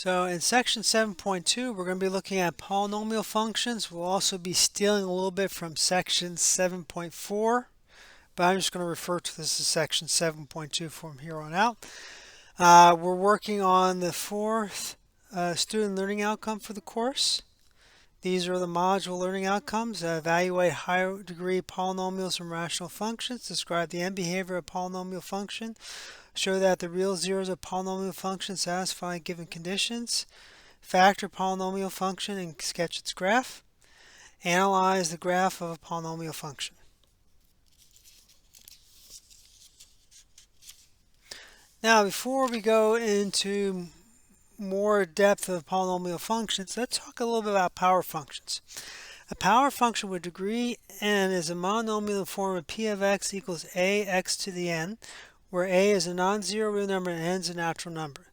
So in section 7.2, we're going to be looking at polynomial functions. We'll also be stealing a little bit from section 7.4, but I'm just going to refer to this as section 7.2 from here on out. We're working on the fourth student learning outcome for the course. These are the module learning outcomes. Evaluate higher degree polynomials and rational functions. Describe the end behavior of a polynomial function. Show that the real zeros of polynomial function satisfy given conditions. Factor polynomial function and sketch its graph. Analyze the graph of a polynomial function. Now, before we go into more depth of polynomial functions, let's talk a little bit about power functions. A power function with degree n is a monomial form of p of x equals ax to the n, where a is a non-zero real number and n is a natural number.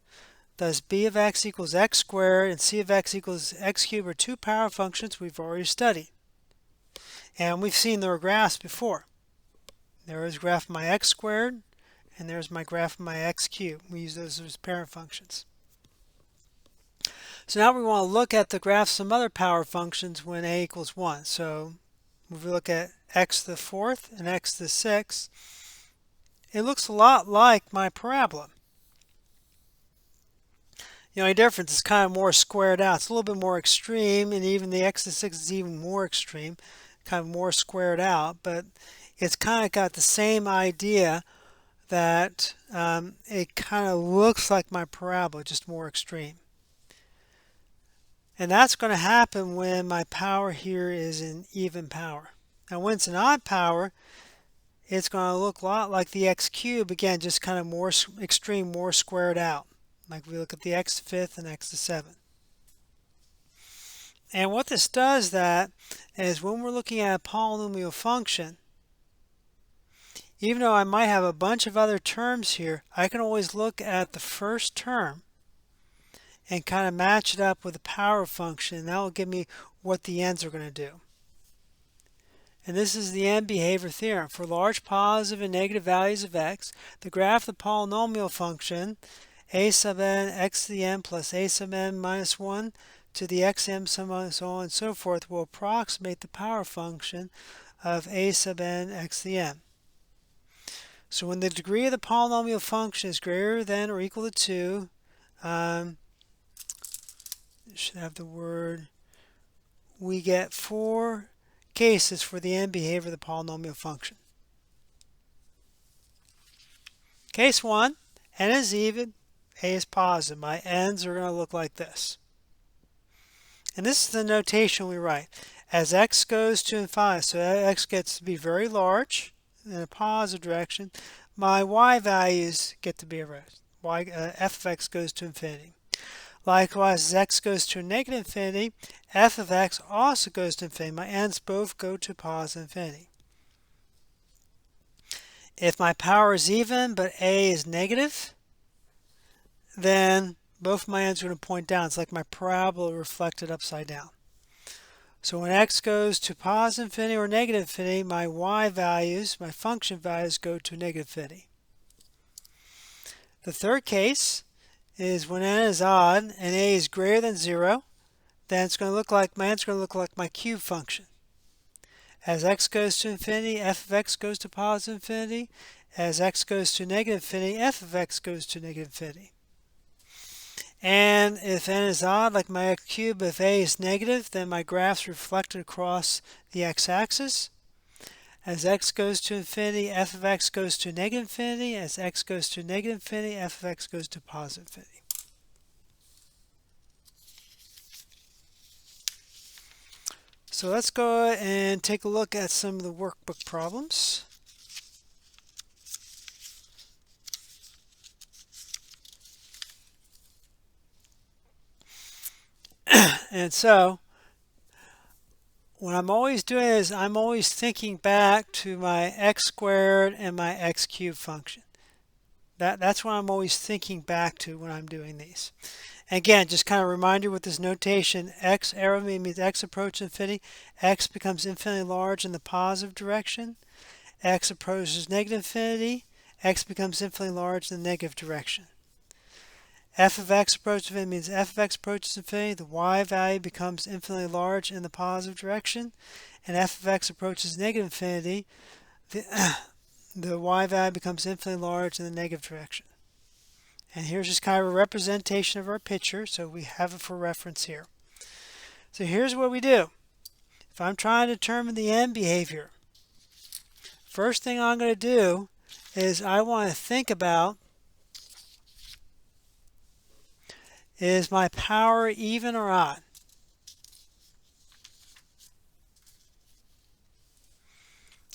Thus, b of x equals x squared and c of x equals x cubed are two power functions we've already studied. And we've seen their graphs before. There is graph of my x squared, and there's my graph of my x cubed. We use those as parent functions. So now we want to look at the graph of some other power functions when a equals 1. So if we look at x to the fourth and x to the sixth, it looks a lot like my parabola. The only difference is kind of more squared out. It's a little bit more extreme, and even the x to the sixth is even more extreme, kind of more squared out, but it's kind of got the same idea that it kind of looks like my parabola, just more extreme. And that's going to happen when my power here is an even power. Now when it's an odd power, it's going to look a lot like the x cubed, again, just kind of more extreme, more squared out. Like we look at the x to the fifth and x to the seventh. And what this does that is when we're looking at a polynomial function, even though I might have a bunch of other terms here, I can always look at the first term and kind of match it up with the power function, and that will give me what the n's are going to do. And this is the end behavior theorem. For large positive and negative values of x, the graph of the polynomial function a sub n x to the n plus a sub n minus 1 to the xm so on and so forth will approximate the power function of a sub n x to the n. So when the degree of the polynomial function is greater than or equal to 2, should have the word, we get 4 cases for the end behavior of the polynomial function. Case 1, n is even, a is positive. My n's are going to look like this. And this is the notation we write. As x goes to infinity, so x gets to be very large in a positive direction, my y values get to be erased. F of x goes to infinity. Likewise, as x goes to a negative infinity, f of x also goes to infinity. My n's both go to positive infinity. If my power is even but a is negative, then both my n's are going to point down. It's like my parabola reflected upside down. So when x goes to positive infinity or negative infinity, my y values, my function values, go to negative infinity. The third case is when n is odd and a is greater than 0, then it's going to look like my n's going to look like my cube function. As x goes to infinity, f of x goes to positive infinity. As x goes to negative infinity, f of x goes to negative infinity. And if n is odd, like my x cubed, if a is negative, then my graph's reflected across the x-axis. As x goes to infinity, f of x goes to negative infinity. As x goes to negative infinity, f of x goes to positive infinity. So let's go and take a look at some of the workbook problems. And so what I'm always doing is I'm always thinking back to my x squared and my x cubed function. That's what I'm always thinking back to when I'm doing these. And again, just kind of remind you with this notation, x arrow means x approaches infinity. X becomes infinitely large in the positive direction. X approaches negative infinity. X becomes infinitely large in the negative direction. f of x approaches infinity means f of x approaches infinity. The y value becomes infinitely large in the positive direction. And f of x approaches negative infinity. The y value becomes infinitely large in the negative direction. And here's just kind of a representation of our picture, so we have it for reference here. So here's what we do. If I'm trying to determine the end behavior, first thing I'm going to do is I want to think about, is my power even or odd?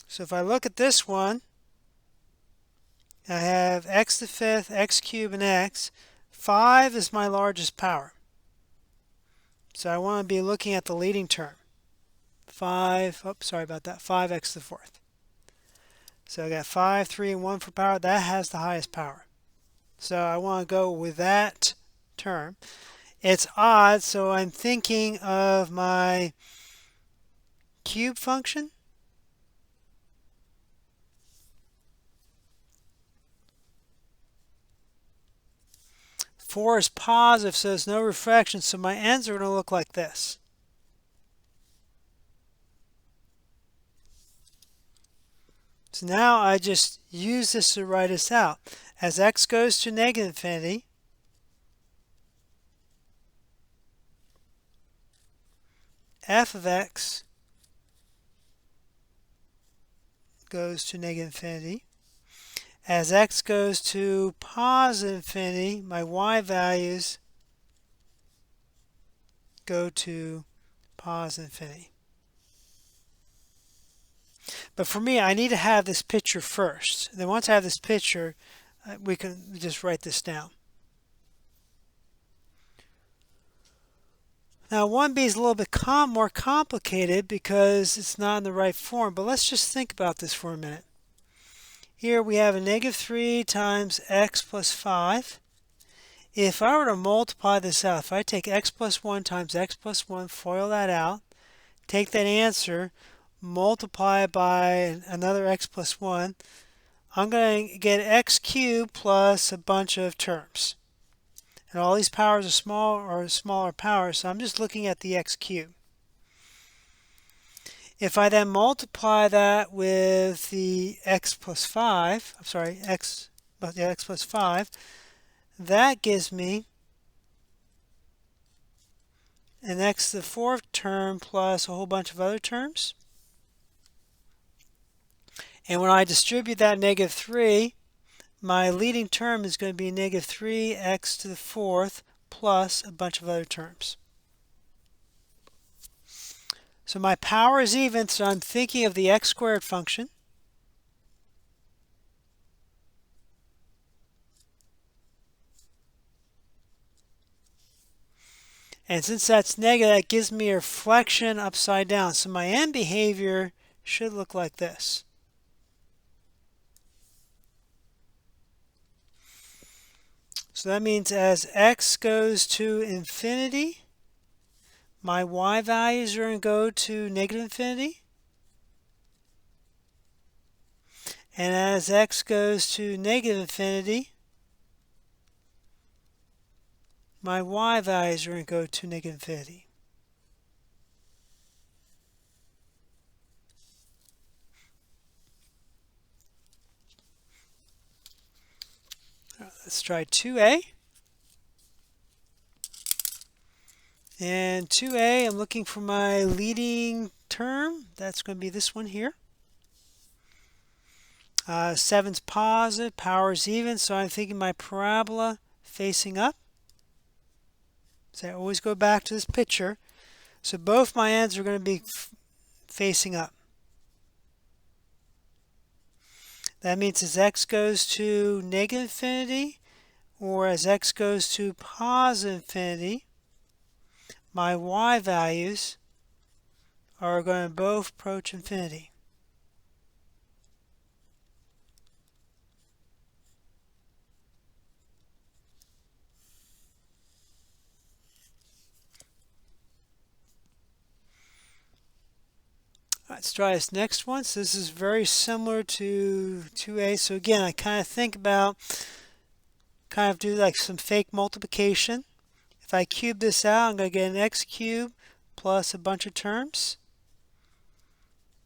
So if I look at this one, I have x to the fifth, x cubed, and x. 5 is my largest power. So I want to be looking at the leading term. 5x to the fourth. So I got 5, 3, and 1 for power. That has the highest power. So I want to go with that term. It's odd, so I'm thinking of my cube function. Four is positive, so there's no refraction, so my ends are going to look like this. So now I just use this to write this out. As x goes to negative infinity, f of x goes to negative infinity. As x goes to positive infinity, my y values go to positive infinity. But for me, I need to have this picture first. Then once I have this picture, we can just write this down. Now 1b is a little bit more complicated because it's not in the right form, but let's just think about this for a minute. Here we have a negative 3 times x plus 5. If I were to multiply this out, if I take x plus 1 times x plus 1, FOIL that out, take that answer, multiply it by another x plus 1, I'm going to get x cubed plus a bunch of terms. And all these powers are small or smaller powers, so I'm just looking at the x cubed. If I then multiply that with the x plus 5, x plus 5, that gives me an x to the fourth term plus a whole bunch of other terms. And when I distribute that negative 3, my leading term is going to be negative 3x to the fourth plus a bunch of other terms. So my power is even, so I'm thinking of the x squared function. And since that's negative, that gives me a reflection upside down. So my end behavior should look like this. So that means as x goes to infinity, my y values are going to go to negative infinity. And as x goes to negative infinity, my y values are going to go to negative infinity. Let's try 2a. And 2a, I'm looking for my leading term. That's going to be this one here. 7's positive, power is even, so I'm thinking my parabola facing up. So I always go back to this picture. So both my ends are going to be facing up. That means as x goes to negative infinity, or as x goes to positive infinity, my y values are going to both approach infinity. Let's try this next one. So this is very similar to 2a. So again, I kind of think about kind of do like some fake multiplication. If I cube this out, I'm going to get an x cubed plus a bunch of terms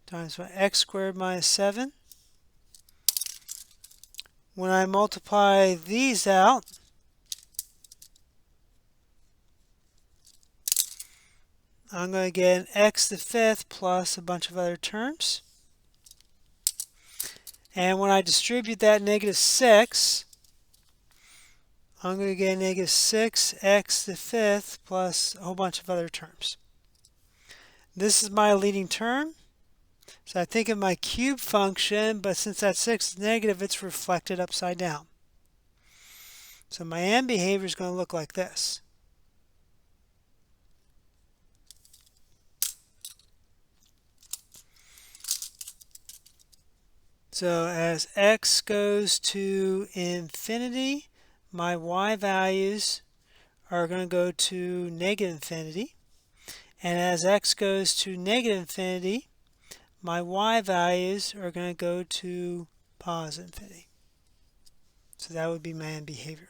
times x squared minus 7. When I multiply these out, I'm going to get an x to the fifth plus a bunch of other terms. And when I distribute that -6, I'm going to get negative 6x to the fifth plus a whole bunch of other terms. This is my leading term. So I think of my cube function, but since that 6 is negative, it's reflected upside down. So my end behavior is going to look like this. So as x goes to infinity, my y values are going to go to negative infinity. And as x goes to negative infinity, my y values are going to go to positive infinity. So that would be my end behavior.